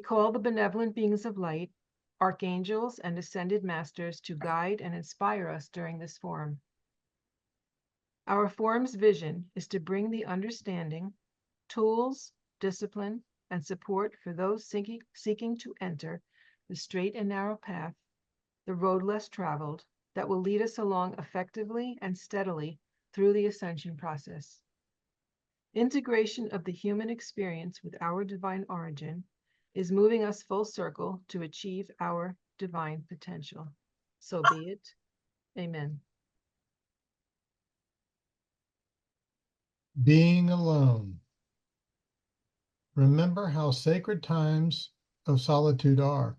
call the benevolent beings of light, archangels and ascended masters, to guide and inspire us during this forum. Our forum's vision is to bring the understanding, tools, discipline, and support for those seeking to enter the straight and narrow path, the road less traveled, that will lead us along effectively and steadily through the ascension process. Integration of the human experience with our divine origin is moving us full circle to achieve our divine potential. So be it. Amen. Being alone. Remember how sacred times of solitude are.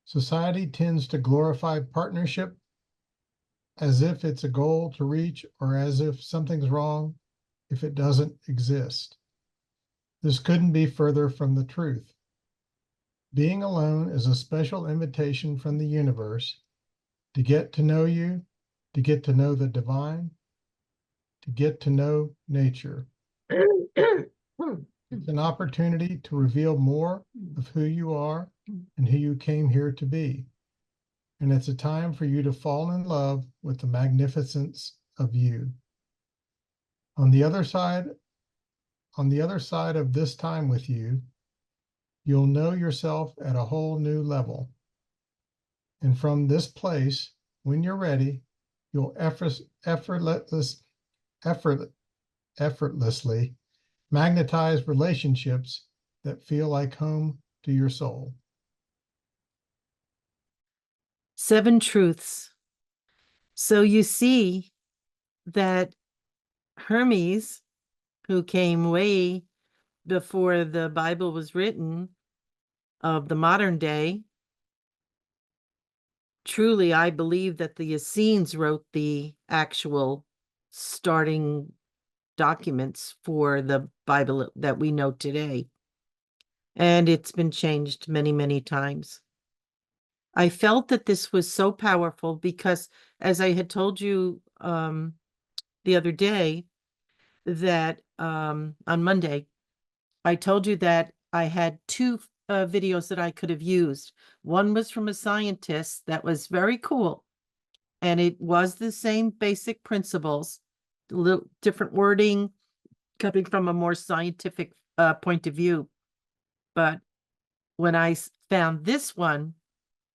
Society tends to glorify partnership as if it's a goal to reach, or as if something's wrong if it doesn't exist. This couldn't be further from the truth. Being alone is a special invitation from the universe to get to know you, to get to know the divine, to get to know nature. It's an opportunity to reveal more of who you are and who you came here to be. And it's a time for you to fall in love with the magnificence of you. On the other side of this time with you, you'll know yourself at a whole new level. And from this place, when you're ready, you'll effortlessly magnetize relationships that feel like home to your soul. 7 truths. So you see that Hermes, who came way before the Bible was written, of the modern day, truly, I believe that the Essenes wrote the actual starting documents for the Bible that we know today. And it's been changed many, many times. I felt that this was so powerful because, as I had told you the other day, that on Monday, I told you that I had 2 videos that I could have used. One was from a scientist that was very cool, and it was the same basic principles, a little different wording, coming from a more scientific point of view. But when I found this one,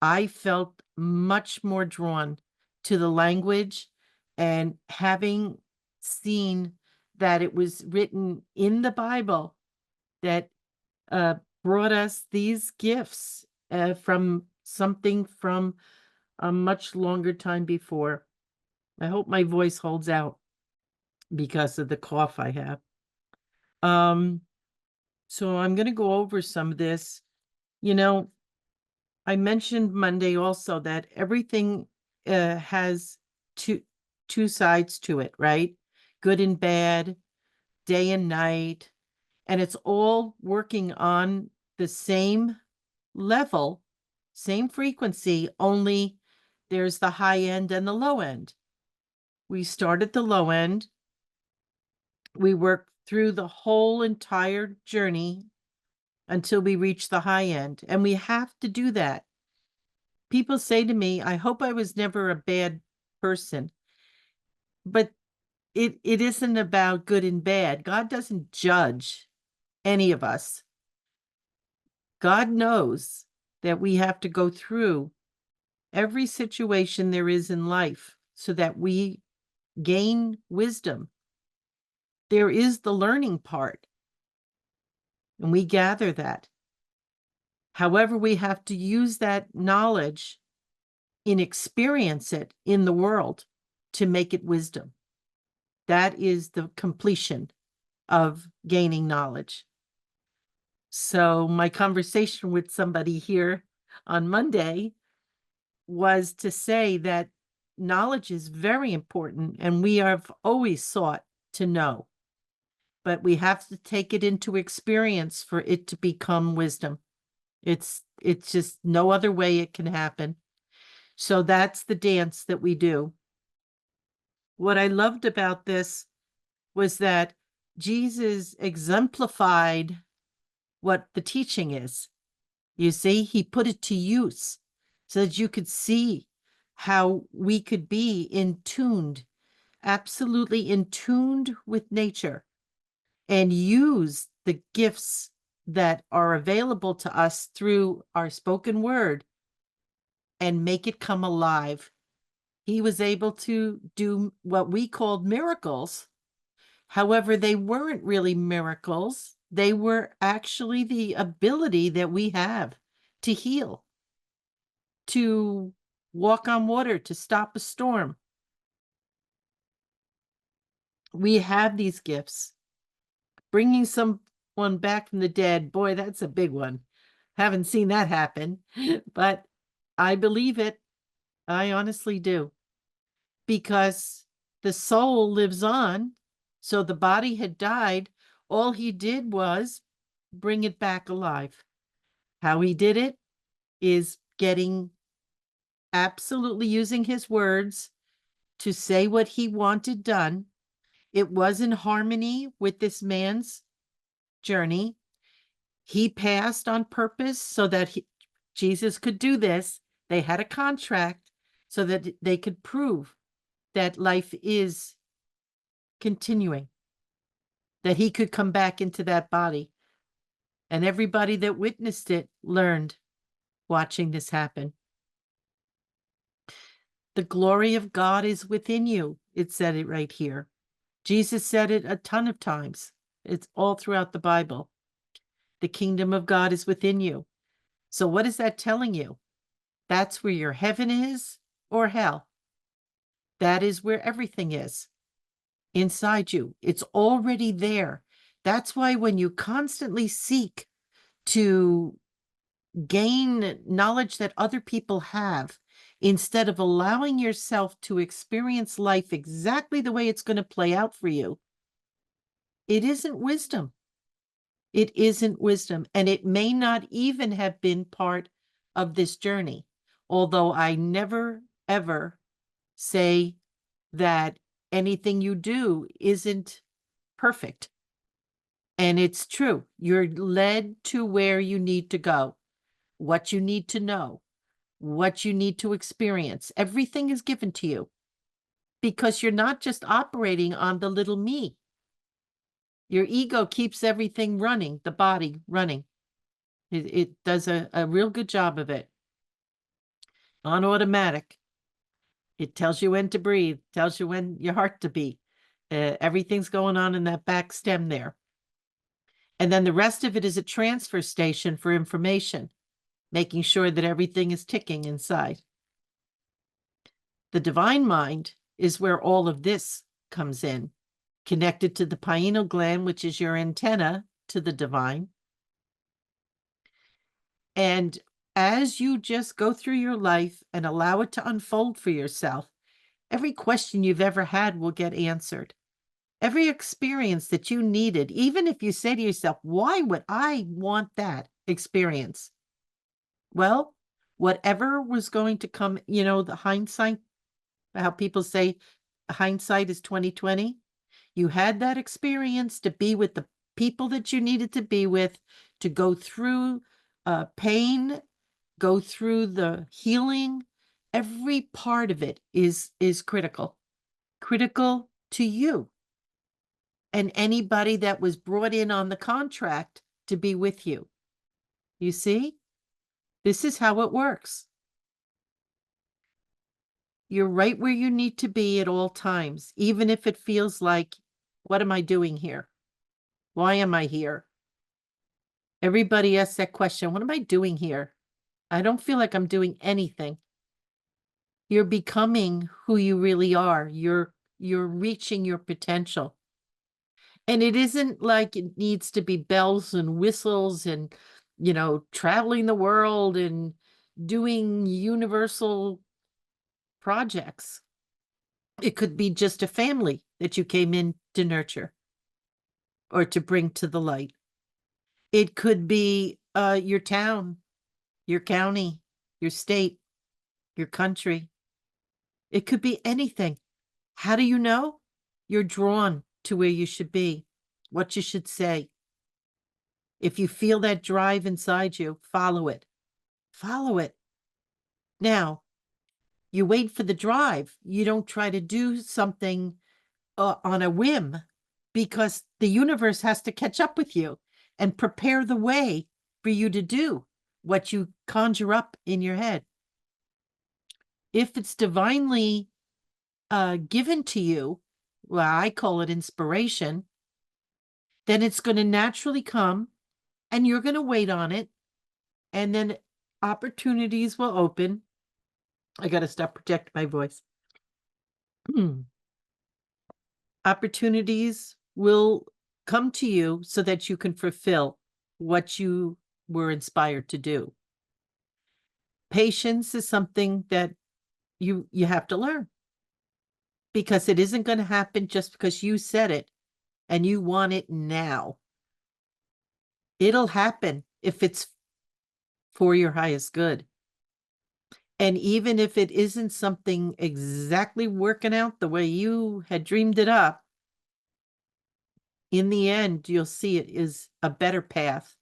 I felt much more drawn to the language, and having seen that it was written in the Bible that brought us these gifts from something from a much longer time before. I hope my voice holds out because of the cough I have. So I'm going to go over some of this. You know, I mentioned Monday also that everything has two sides to it, right? Good and bad, day and night, and it's all working on the same level, same frequency, only there's the high end and the low end. We start at the low end. We work through the whole entire journey until we reach the high end. And we have to do that. People say to me, I hope I was never a bad person. But it isn't about good and bad. God doesn't judge any of us. God knows that we have to go through every situation there is in life so that we gain wisdom. There is the learning part, and we gather that. However, we have to use that knowledge and experience it in the world to make it wisdom. That is the completion of gaining knowledge. So my conversation with somebody here on Monday was to say that knowledge is very important, and we have always sought to know, but we have to take it into experience for it to become wisdom. It's just no other way it can happen. So that's the dance that we do. What I loved about this was that Jesus exemplified what the teaching is. You see, he put it to use so that you could see how we could be in tuned, absolutely in tuned with nature, and use the gifts that are available to us through our spoken word and make it come alive. He was able to do what we called miracles. However, they weren't really miracles. They were actually the ability that we have to heal, to walk on water, to stop a storm. We have these gifts. Bringing someone back from the dead, boy, that's a big one. Haven't seen that happen, but I believe it. I honestly do. Because the soul lives on. So the body had died. All he did was bring it back alive. How he did it is getting absolutely using his words to say what he wanted done. It was in harmony with this man's journey. He passed on purpose so that Jesus could do this. They had a contract so that they could prove that life is continuing, that he could come back into that body. And everybody that witnessed it learned watching this happen. The glory of God is within you. It said it right here. Jesus said it a ton of times. It's all throughout the Bible. The kingdom of God is within you. So what is that telling you? That's where your heaven is or hell. That is where everything is inside you. It's already there. That's why when you constantly seek to gain knowledge that other people have, instead of allowing yourself to experience life exactly the way it's going to play out for you, it isn't wisdom. It isn't wisdom. And it may not even have been part of this journey. Although I never, ever say that anything you do isn't perfect. And it's true. You're led to where you need to go, what you need to know, what you need to experience. Everything is given to you because you're not just operating on the little me. Your ego keeps everything running, the body running. It does a real good job of it. On automatic. It tells you when to breathe, tells you when your heart to beat. Everything's going on in that back stem there. And then the rest of it is a transfer station for information, making sure that everything is ticking inside. The divine mind is where all of this comes in, connected to the pineal gland, which is your antenna to the divine. And as you just go through your life and allow it to unfold for yourself, every question you've ever had will get answered. Every experience that you needed, even if you say to yourself, why would I want that experience? Well, whatever was going to come, the hindsight, how people say hindsight is 2020. You had that experience to be with the people that you needed to be with, to go through pain, go through the healing. Every part of it is critical to you and anybody that was brought in on the contract to be with you. You see, this is how it works. You're right where you need to be at all times, even if it feels like, what am I doing here? Why am I here? Everybody asks that question. What am I doing here? I don't feel like I'm doing anything. You're becoming who you really are. You're reaching your potential. And it isn't like it needs to be bells and whistles and, traveling the world and doing universal projects. It could be just a family that you came in to nurture or to bring to the light. It could be your town, your county, your state, your country. It could be anything. How do you know? You're drawn to where you should be, what you should say. If you feel that drive inside you, follow it. follow it. Now, you wait for the drive. You don't try to do something on a whim, because the universe has to catch up with you and prepare the way for you to do what you conjure up in your head. If it's divinely given to you, well, I call it inspiration, then it's going to naturally come and you're going to wait on it. And then opportunities will open. I got to stop protecting my voice. Opportunities will come to you so that you can fulfill what you were inspired to do. Patience is something that you have to learn, because it isn't going to happen just because you said it and you want it now. It'll happen if it's for your highest good. And even if it isn't something exactly working out the way you had dreamed it up, in the end, you'll see it is a better path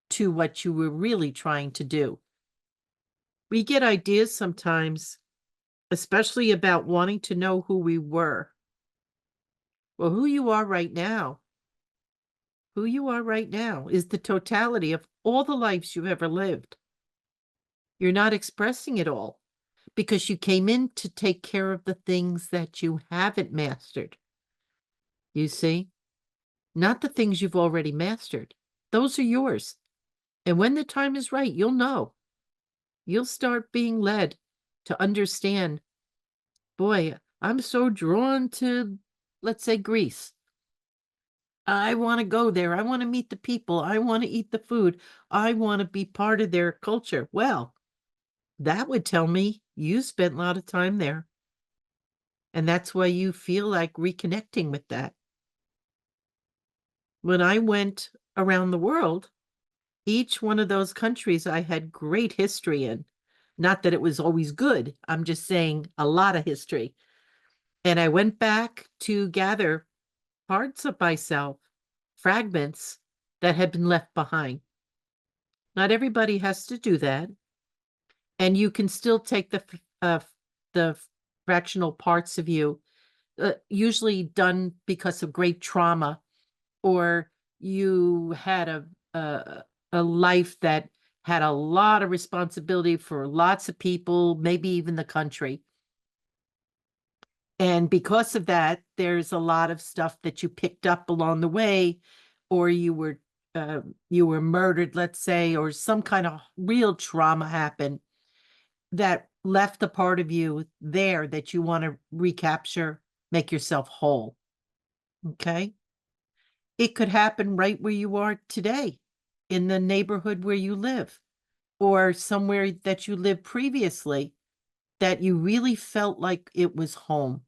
to what you were really trying to do. We get ideas sometimes, especially about wanting to know who we were. Well, who you are right now is the totality of all the lives you've ever lived. You're not expressing it all because you came in to take care of the things that you haven't mastered. You see? Not the things you've already mastered. Those are yours. And when the time is right, you'll know. You'll start being led to understand, boy, I'm so drawn to, let's say, Greece. I want to go there. I want to meet the people. I want to eat the food. I want to be part of their culture. Well, that would tell me you spent a lot of time there. And that's why you feel like reconnecting with that. When I went around the world, each one of those countries I had great history in. Not that it was always good. I'm just saying a lot of history. And I went back to gather parts of myself, fragments that had been left behind. Not everybody has to do that. And you can still take the fractional parts of you, usually done because of great trauma, or you had a life that had a lot of responsibility for lots of people, maybe even the country. And because of that, there's a lot of stuff that you picked up along the way, or you were murdered, let's say, or some kind of real trauma happened that left a part of you there that you want to recapture, make yourself whole. Okay? It could happen right where you are today, in the neighborhood where you live, or somewhere that you lived previously that you really felt like it was home.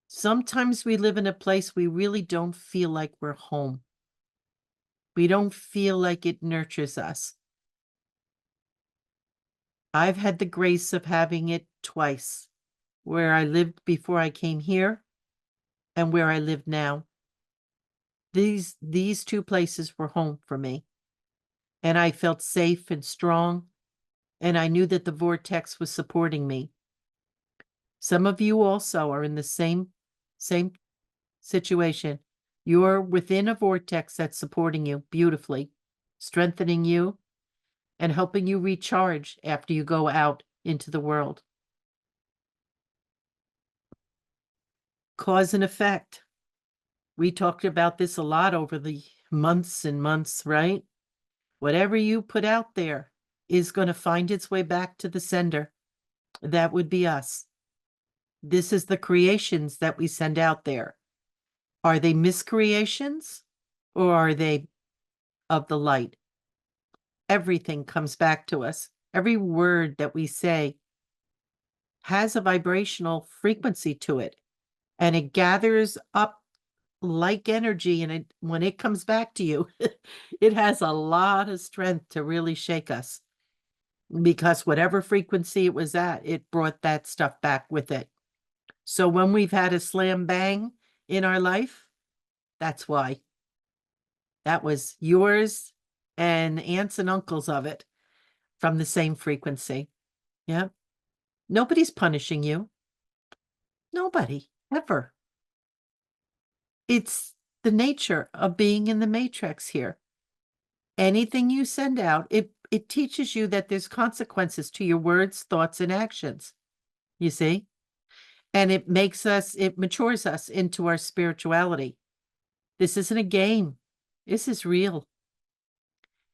Sometimes we live in a place we really don't feel like we're home. We don't feel like it nurtures us. I've had the grace of having it twice, where I lived before I came here and where I live now. These two places were home for me, and I felt safe and strong, and I knew that the vortex was supporting me. Some of you also are in the same situation. You're within a vortex that's supporting you beautifully, strengthening you, and helping you recharge after you go out into the world. Cause and effect. We talked about this a lot over the months and months, right? Whatever you put out there is going to find its way back to the sender. That would be us. This is the creations that we send out there. Are they miscreations or are they of the light? Everything comes back to us. Every word that we say has a vibrational frequency to it, and it gathers up like energy, and when it comes back to you, it has a lot of strength to really shake us, because whatever frequency it was at, it brought that stuff back with it. So when we've had a slam bang in our life, that's why. That was yours and aunts and uncles of it from the same frequency. Yeah. Nobody's punishing you. Nobody, ever. It's the nature of being in the matrix here. Anything you send out, it teaches you that there's consequences to your words, thoughts, and actions. You see? And it matures us into our spirituality. This isn't a game. This is real.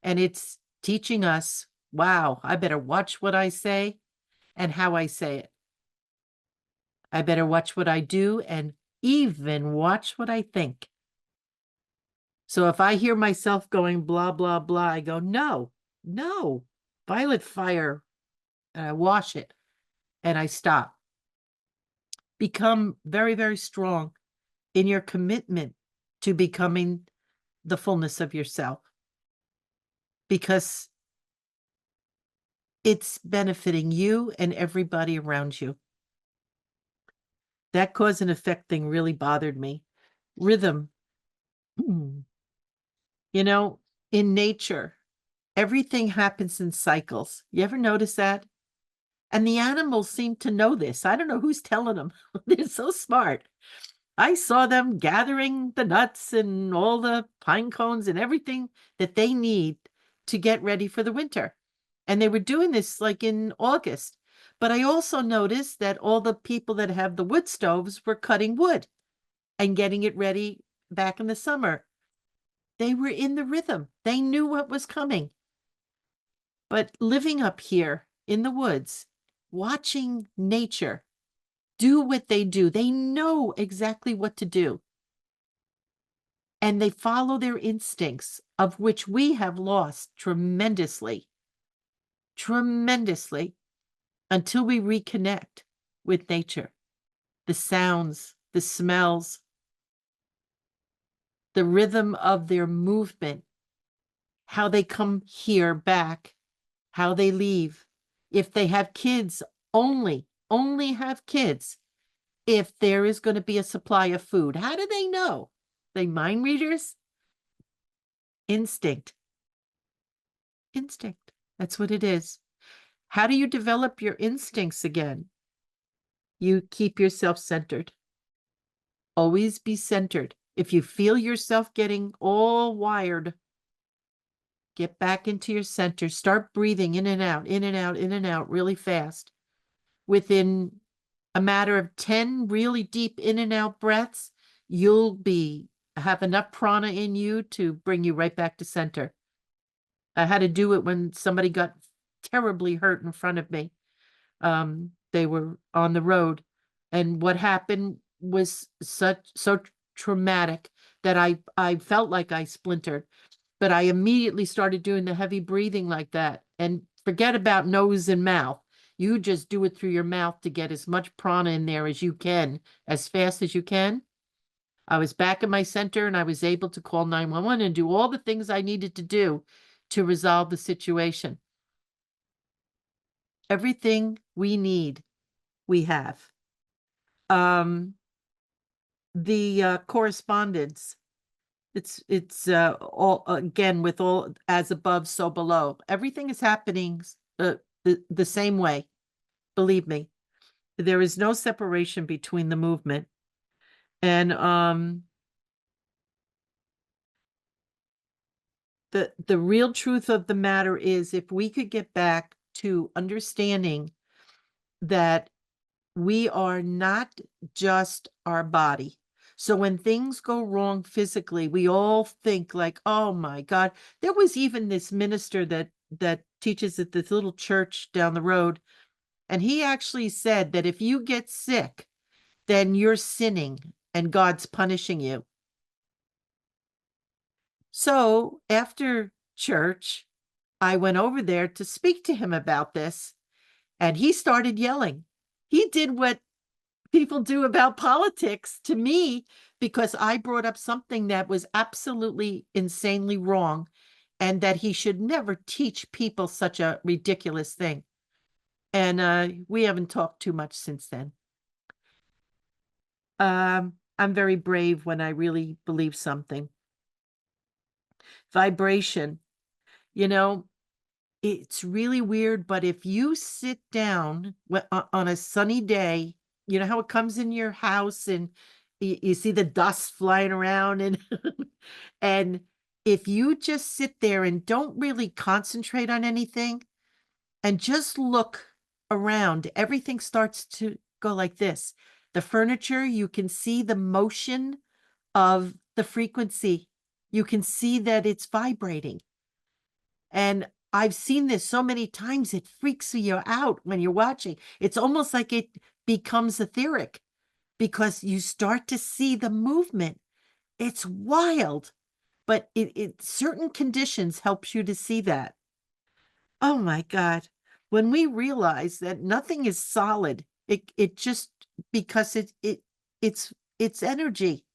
And it's teaching us, wow, I better watch what I say and how I say it. I better watch what I do and even watch what I think. So if I hear myself going blah, blah, blah, I go, no, violet fire, and I wash it and I stop. Become very, very strong in your commitment to becoming the fullness of yourself, because it's benefiting you and everybody around you. That cause and effect thing really bothered me. Rhythm. You know, in nature, everything happens in cycles. You ever notice that? And the animals seem to know this. I don't know who's telling them. They're so smart. I saw them gathering the nuts and all the pine cones and everything that they need to get ready for the winter. And they were doing this like in August. But I also noticed that all the people that have the wood stoves were cutting wood and getting it ready back in the summer. They were in the rhythm. They knew what was coming. But living up here in the woods, watching nature do what they do, they know exactly what to do. And they follow their instincts, of which we have lost tremendously, until we reconnect with nature. The sounds, the smells, the rhythm of their movement, how they come here back, how they leave. If they have kids, only have kids if there is going to be a supply of food. How do they know? They mind readers? Instinct. That's what it is. How do you develop your instincts again? You keep yourself centered. Always be centered. If you feel yourself getting all wired, get back into your center. Start breathing in and out, in and out, in and out really fast. Within a matter of 10 really deep in and out breaths, you'll have enough prana in you to bring you right back to center. I had to do it when somebody got terribly hurt in front of me. They were on the road, and what happened was so traumatic that I felt like I splintered. But I immediately started doing the heavy breathing like that, and forget about nose and mouth. You just do it through your mouth to get as much prana in there as you can, as fast as you can. I was back in my center and I was able to call 911 and do all the things I needed to do to resolve the situation. Everything we need, we have. The correspondence, it's all, again, with all as above, so below. Everything is happening the same way. Believe me, there is no separation between the movement. And the real truth of the matter is, if we could get back to understanding that we are not just our body. So when things go wrong physically, we all think like, oh my God. There was even this minister that teaches at this little church down the road. And he actually said that if you get sick, then you're sinning and God's punishing you. So after church, I went over there to speak to him about this, and he started yelling. He did what people do about politics to me, because I brought up something that was absolutely insanely wrong, and that he should never teach people such a ridiculous thing. And we haven't talked too much since then. I'm very brave when I really believe something. Vibration. You know, it's really weird, but if you sit down on a sunny day, you know how it comes in your house and you see the dust flying around and and if you just sit there and don't really concentrate on anything and just look around, everything starts to go like this. The furniture, you can see the motion of the frequency. You can see that it's vibrating. And I've seen this so many times, it freaks you out when you're watching. It's almost like it becomes etheric because you start to see the movement. It's wild, but it certain conditions helps you to see that. Oh my God. When we realize that nothing is solid, it just because it's energy.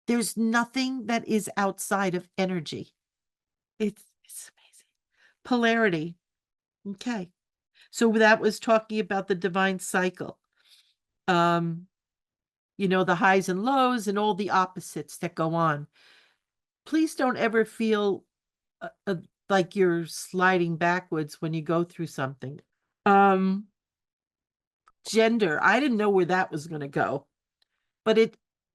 There's nothing that is outside of energy. It's amazing. Polarity. Okay. So that was talking about the divine cycle. Um, the highs and lows and all the opposites that go on. Please don't ever feel like you're sliding backwards when you go through something. Um, Gender. I didn't know where that was going to go, but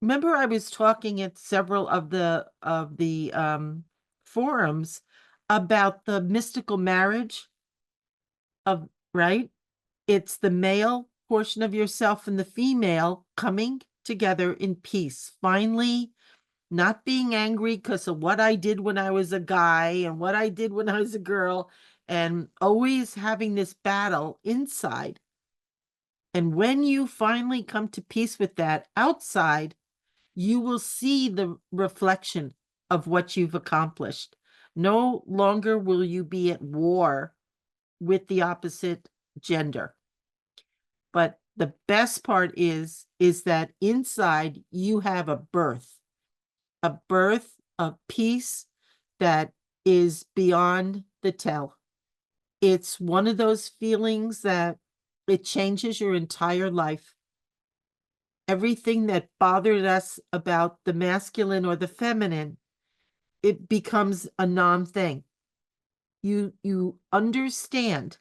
remember I was talking at several of the forums about the mystical marriage of, right? It's the male portion of yourself and the female coming together in peace, finally not being angry because of what I did when I was a guy and what I did when I was a girl, and always having this battle inside. And when you finally come to peace with that outside, you will see the reflection of what you've accomplished. No longer will you be at war with the opposite gender. But the best part is that inside you have a birth of peace that is beyond the tell. It's one of those feelings that it changes your entire life. Everything that bothered us about the masculine or the feminine, it becomes a non-thing. You understand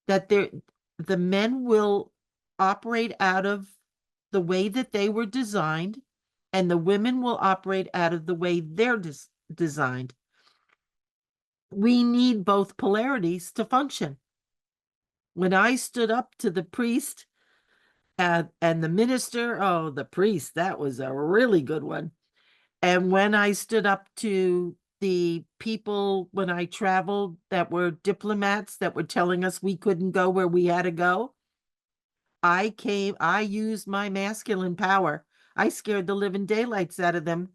that the men will operate out of the way that they were designed, and the women will operate out of the way they're designed. We need both polarities to function. When I stood up to the priest and the minister, oh, the priest, that was a really good one. And when I stood up to the people when I traveled that were diplomats that were telling us we couldn't go where we had to go, I used my masculine power. I scared the living daylights out of them.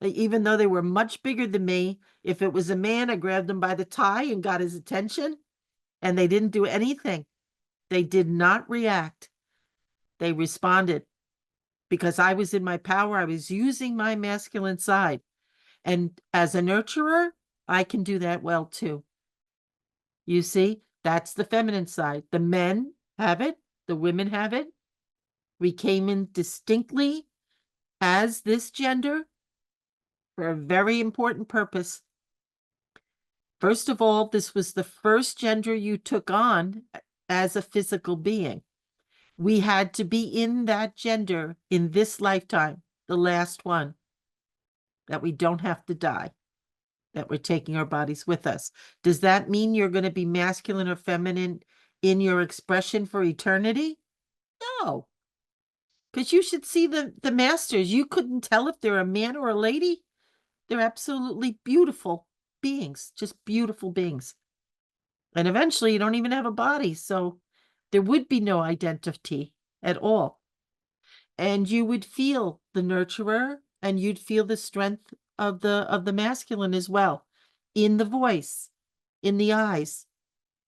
Even though they were much bigger than me, if it was a man, I grabbed him by the tie and got his attention, and they didn't do anything. They did not react. They responded because I was in my power. I was using my masculine side. And as a nurturer, I can do that well too. You see, that's the feminine side. The men have it, the women have it. We came in distinctly as this gender for a very important purpose. First of all, this was the first gender you took on as a physical being. We had to be in that gender in this lifetime, the last one, that we don't have to die, that we're taking our bodies with us. Does that mean you're going to be masculine or feminine in your expression for eternity? No, because you should see the masters. You couldn't tell if they're a man or a lady. They're absolutely beautiful beings, just beautiful beings. And eventually you don't even have a body, so there would be no identity at all. And you would feel the nurturer and you'd feel the strength of the masculine as well, in the voice, in the eyes,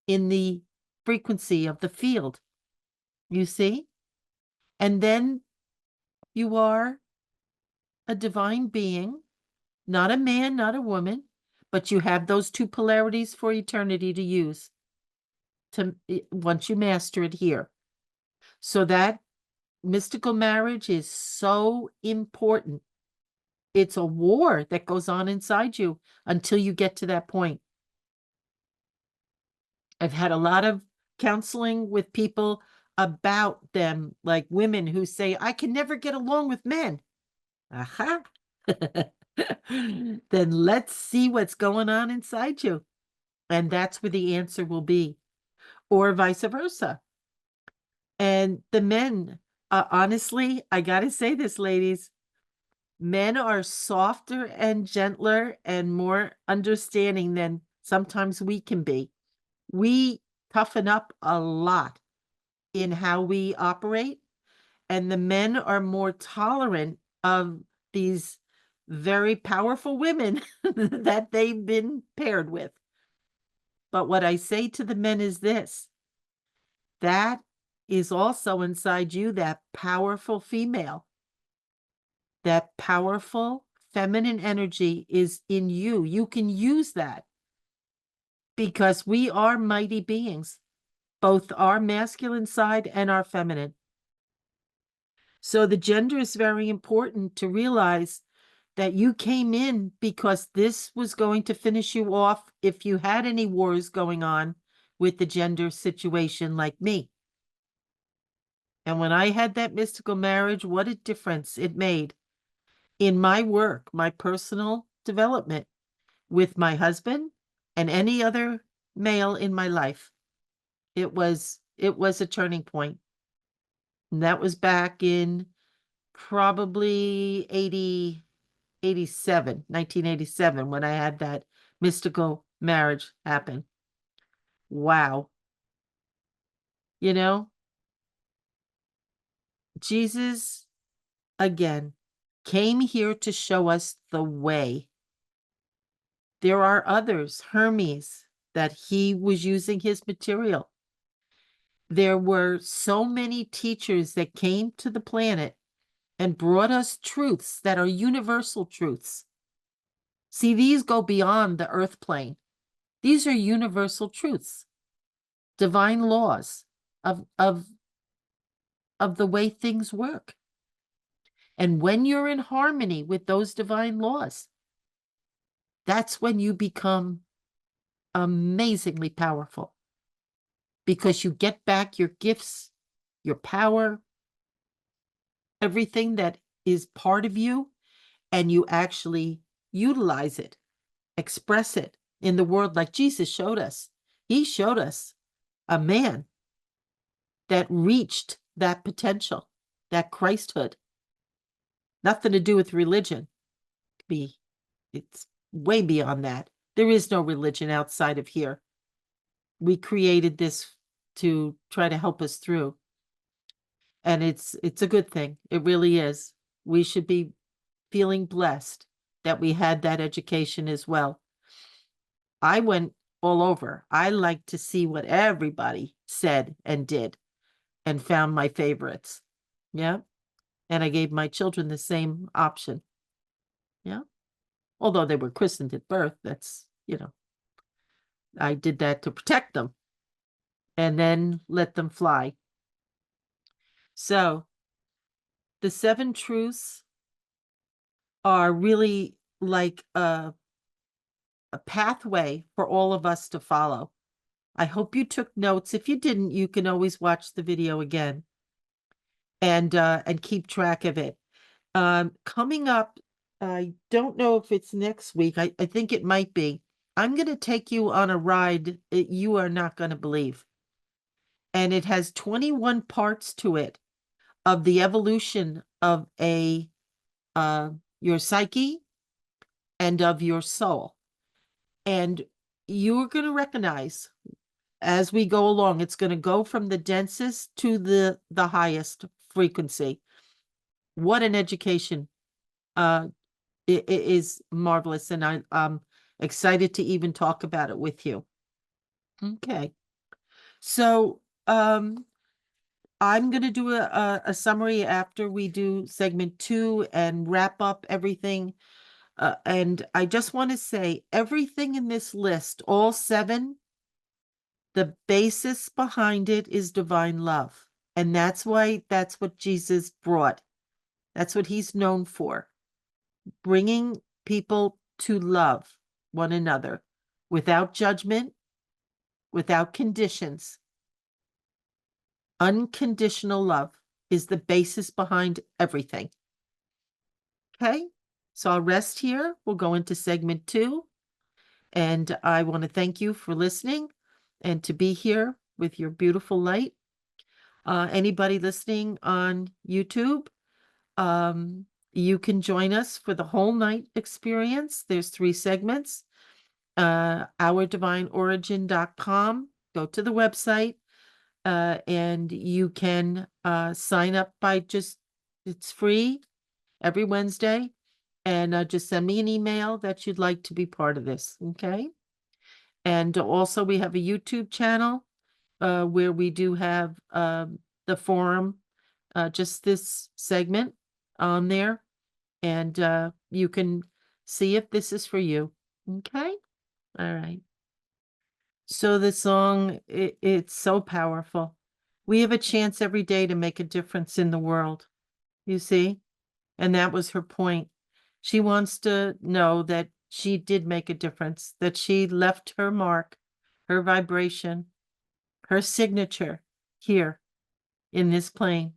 in the frequency of the field. You see? And then you are a divine being, not a man, not a woman, but you have those two polarities for eternity to use once you master it here. So that mystical marriage is so important. It's a war that goes on inside you until you get to that point. I've had a lot of counseling with people about them, like women who say, I can never get along with men. Aha. Then let's see what's going on inside you. And that's where the answer will be, or vice versa. And the men, honestly, I got to say this, ladies, men are softer and gentler and more understanding than sometimes we can be. We toughen up a lot in how we operate, and the men are more tolerant of these very powerful women that they've been paired with. But what I say to the men is this: that is also inside you, that powerful female, that powerful feminine energy is in you. You can use that because we are mighty beings, both our masculine side and our feminine. So the gender is very important to realize that you came in because this was going to finish you off if you had any wars going on with the gender situation like me. And when I had that mystical marriage, what a difference it made in my work, my personal development with my husband and any other male in my life. It was a turning point. And that was back in probably 1987, when I had that mystical marriage happen. Wow. You know, Jesus, again, came here to show us the way. There are others, Hermes, that he was using his material. There were so many teachers that came to the planet and brought us truths that are universal truths. See, these go beyond the earth plane. These are universal truths, divine laws of the way things work. And when you're in harmony with those divine laws, that's when you become amazingly powerful, because you get back your gifts, your power, everything that is part of you, and you actually utilize it, express it in the world like Jesus showed us. He showed us a man that reached that potential, that Christhood. Nothing to do with religion. It's way beyond that. There is no religion outside of here. We created this to try to help us through. And it's a good thing. It really is. We should be feeling blessed that we had that education as well. I went all over. I like to see what everybody said and did and found my favorites. Yeah. And I gave my children the same option. Yeah. Although they were christened at birth, that's, I did that to protect them and then let them fly. So the 7 truths are really like a pathway for all of us to follow. I hope you took notes. If you didn't, you can always watch the video again and keep track of it. Coming up, I don't know if it's next week. I think it might be. I'm going to take you on a ride that you are not going to believe. And it has 21 parts to it of the evolution of your psyche and of your soul. And you're going to recognize as we go along, it's going to go from the densest to the highest frequency. What an education. It is marvelous, and I'm excited to even talk about it with you. Okay. So I'm going to do a summary after we do segment 2 and wrap up everything. And I just want to say everything in this list, all 7, the basis behind it is divine love. And that's what Jesus brought. That's what he's known for. Bringing people to love one another without judgment, without conditions. Unconditional love is the basis behind everything. Okay, so I'll rest here. We'll go into segment 2. And I want to thank you for listening and to be here with your beautiful light. Anybody listening on YouTube, you can join us for the whole night experience. There's 3 segments. OurDivineOrigin.com. Go to the website, and you can sign up by it's free every Wednesday. And just send me an email that you'd like to be part of this, okay? And also we have a YouTube channel where we do have the forum, just this segment on there. And you can see if this is for you, okay? All right. So the song, it's so powerful. We have a chance every day to make a difference in the world, you see? And that was her point. She wants to know that she did make a difference, that she left her mark, her vibration, her signature here in this plane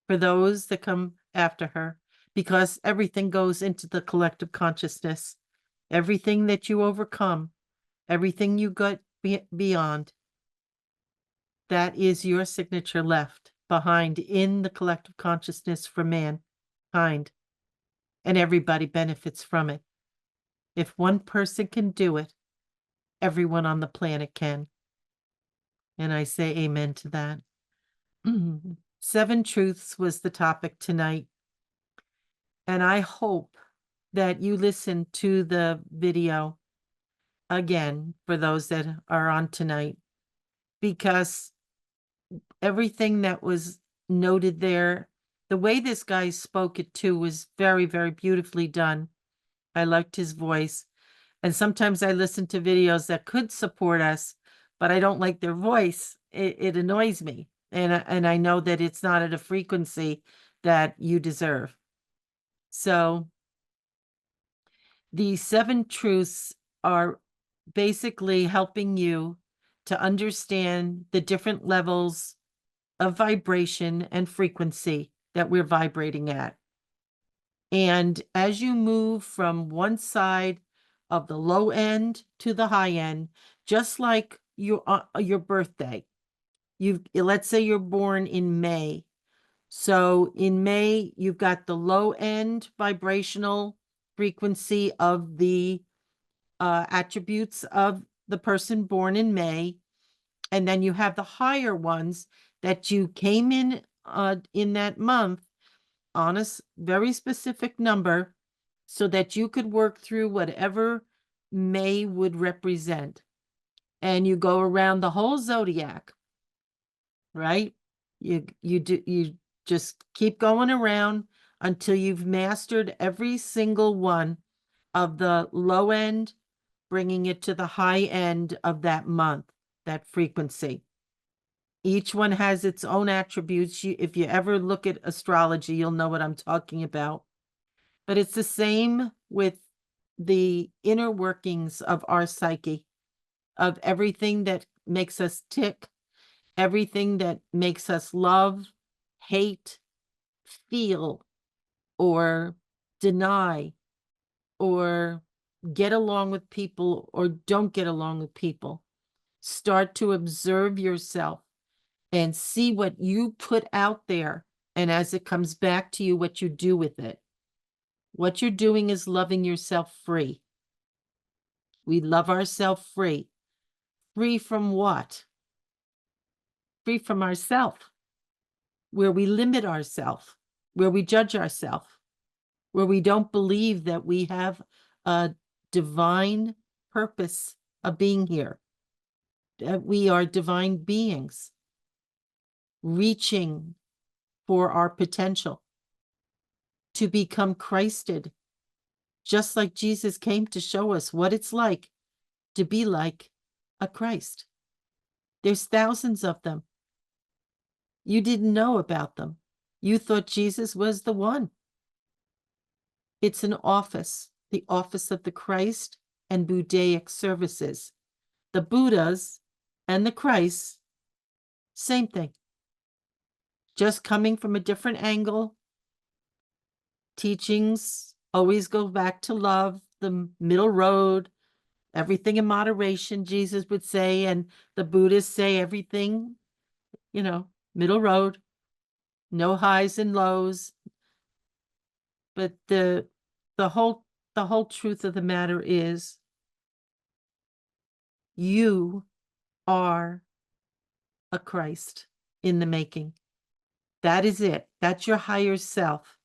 for those that come after her, because everything goes into the collective consciousness. Everything that you overcome, everything you got beyond, that is your signature left behind in the collective consciousness for mankind. And everybody benefits from it. If one person can do it, everyone on the planet can. And I say amen to that. 7 truths was the topic tonight. And I hope that you listen to the video again for those that are on tonight, because everything that was noted there, the way this guy spoke it too was very, very beautifully done. I liked his voice. And sometimes I listen to videos that could support us, but I don't like their voice. It annoys me. And I know that it's not at a frequency that you deserve. So the 7 truths are basically helping you to understand the different levels of vibration and frequency that we're vibrating at. And as you move from one side of the low end to the high end, just like your birthday, let's say you're born in May. So in May, you've got the low end vibrational frequency of the attributes of the person born in May. And then you have the higher ones that you came in that month on a very specific number so that you could work through whatever May would represent. And you go around the whole zodiac, right? You just keep going around until you've mastered every single one of the low end, bringing it to the high end of that month, that frequency. Each one has its own attributes. If you ever look at astrology, you'll know what I'm talking about. But it's the same with the inner workings of our psyche, of everything that makes us tick, everything that makes us love, hate, feel, or deny, or get along with people or don't get along with people. Start to observe yourself and see what you put out there. And as it comes back to you, what you do with it. What you're doing is loving yourself free. We love ourselves free. Free from what? Free from ourselves, where we limit ourselves, where we judge ourselves, where we don't believe that we have a divine purpose of being here, that we are divine beings reaching for our potential to become Christed, just like Jesus came to show us what it's like to be like a Christ. There's thousands of them. You didn't know about them. You thought Jesus was the one. It's an office, the office of the Christ and Buddhaic services. the Buddhas and the Christs, same thing. Just coming from a different angle. Teachings always go back to love, the middle road, everything in moderation, Jesus would say, and the Buddhists say everything, middle road, no highs and lows. But the whole truth of the matter is you are a Christ in the making. That is it. That's your higher self.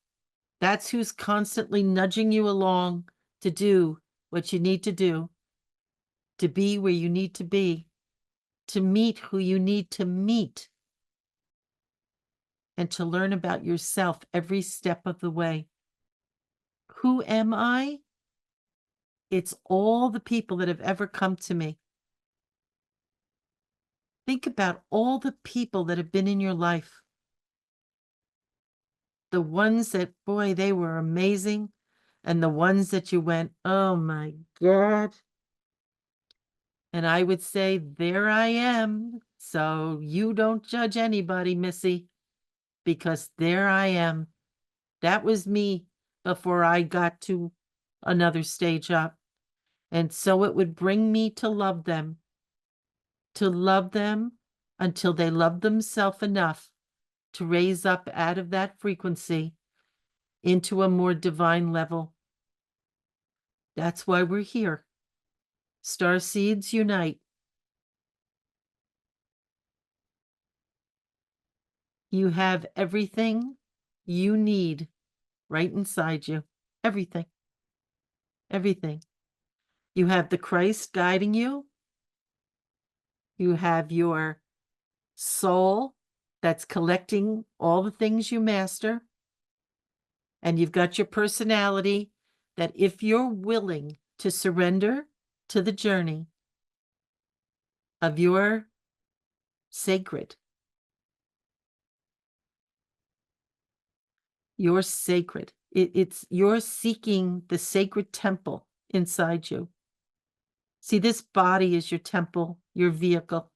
That's who's constantly nudging you along to do what you need to do, to be where you need to be, to meet who you need to meet, and to learn about yourself every step of the way. Who am I? It's all the people that have ever come to me. Think about all the people that have been in your life. The ones that, boy, they were amazing, and the ones that you went, oh my God. And I would say, there I am. So you don't judge anybody, Missy, because there I am. That was me before I got to another stage up. And so it would bring me to love them until they love themselves enough to raise up out of that frequency into a more divine level. That's why we're here. Star seeds unite. You have everything you need right inside you. Everything. Everything. You have the Christ guiding you. You have your soul that's collecting all the things you master. And you've got your personality that, if you're willing to surrender to the journey of your sacred, you're sacred. It's you're seeking the sacred temple inside you. See, this body is your temple, your vehicle,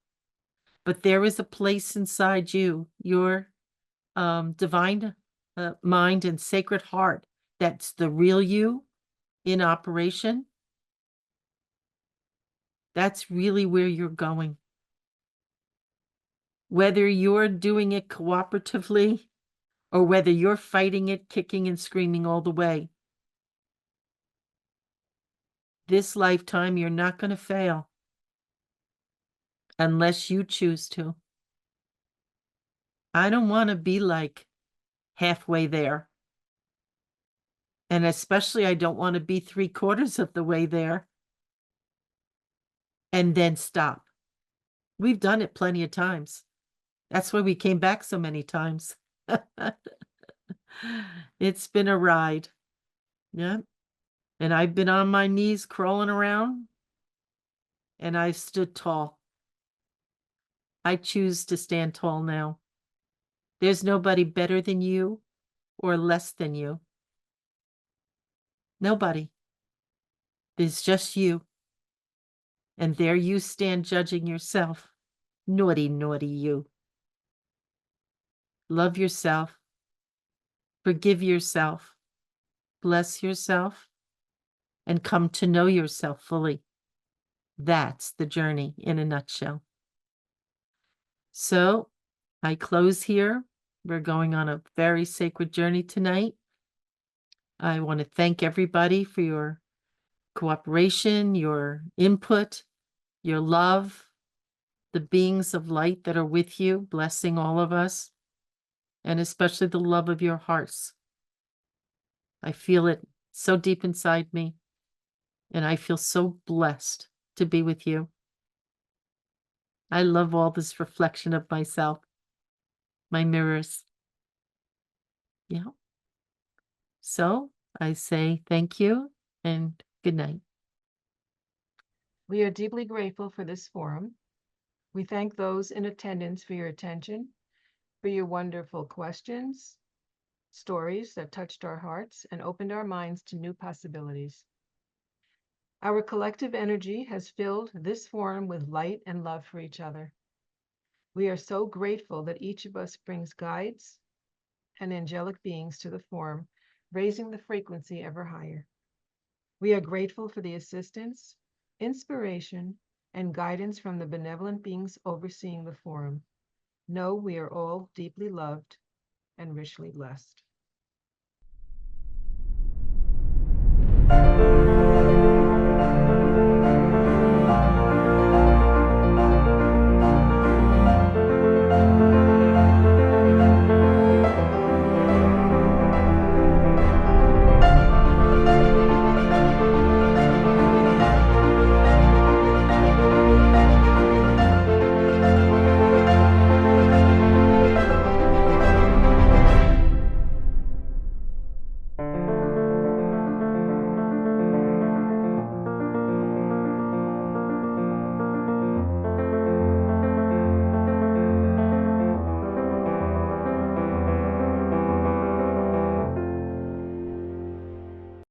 but there is a place inside you, your divine mind and sacred heart. That's the real you in operation. That's really where you're going. Whether you're doing it cooperatively or whether you're fighting it, kicking and screaming all the way, this lifetime you're not going to fail unless you choose to. I don't want to be like halfway there. And especially I don't want to be 3/4 of the way there and then stop. We've done it plenty of times. That's why we came back so many times. It's been a ride. Yeah. And I've been on my knees crawling around, and I've stood tall. I choose to stand tall now. There's nobody better than you or less than you. Nobody. There's just you. And there you stand judging yourself. Naughty, naughty you. Love yourself. Forgive yourself. Bless yourself. And come to know yourself fully. That's the journey in a nutshell. So I close here. We're going on a very sacred journey tonight. I want to thank everybody for your cooperation, your input, your love, the beings of light that are with you, blessing all of us, and especially the love of your hearts. I feel it so deep inside me, and I feel so blessed to be with you. I love all this reflection of myself, my mirrors. Yeah. So I say thank you and good night. We are deeply grateful for this forum. We thank those in attendance for your attention, for your wonderful questions, stories that touched our hearts and opened our minds to new possibilities. Our collective energy has filled this forum with light and love for each other. We are so grateful that each of us brings guides and angelic beings to the forum, raising the frequency ever higher. We are grateful for the assistance, inspiration, and guidance from the benevolent beings overseeing the forum. Know we are all deeply loved and richly blessed.